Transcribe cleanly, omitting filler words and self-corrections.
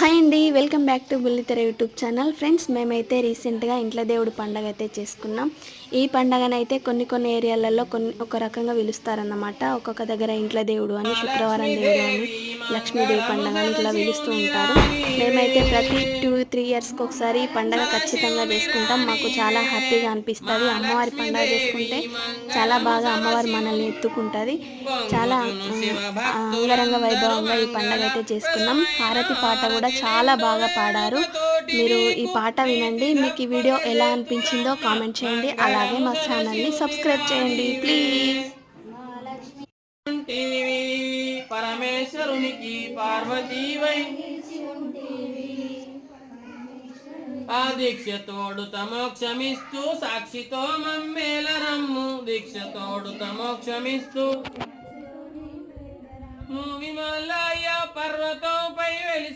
Hi అండి, welcome back to బుల్లితెర YouTube channel. Friends, మేమైతే రీసెంట్గా ఇంట్లో దేవుడు పండగ అయితే చేసుకున్నాం. ఈ పండగనైతే కొన్ని ఏరియాలలో ఒక రకంగా పిలుస్తారన్నమాట. ఒక్కొక్క దగ్గర ఇంట్లో దేవుడు అని, శుక్రవారం దేవుడు అని, లక్ష్మీదేవి పండగ అని ఇట్లా పిలుస్తూ ఉంటారు. మేమైతే ప్రతి 2-3 ఇయర్స్కి ఒకసారి ఈ పండగ ఖచ్చితంగా చేసుకుంటాం. మాకు చాలా హ్యాపీగా అనిపిస్తుంది. అమ్మవారి పండగ చేసుకుంటే చాలా బాగా అమ్మవారి మనల్ని ఎత్తుకుంటుంది. చాలా అంగరంగ వైభవంగా ఈ పండగ అయితే చేసుకున్నాం. హారతి పాట కూడా చాలా బాగా పాడారు. మీరు ఈ పాట వినండి. మీకు ఈ వీడియో ఎలా అనిపించిందో కామెంట్ చేయండి. అలాగే మా ఛానల్ని సబ్స్క్రైబ్ చేయండి ప్లీజ్. పరమేశ్వరునికి పార్వతీవై ఆ దీక్షతోడు తమోక్షమిస్తూ సాక్షితో మమ్మేల రమ్ము దీక్షతోడు తమోక్షమిస్తూ విమలయ పర్వతంపై వెలిసి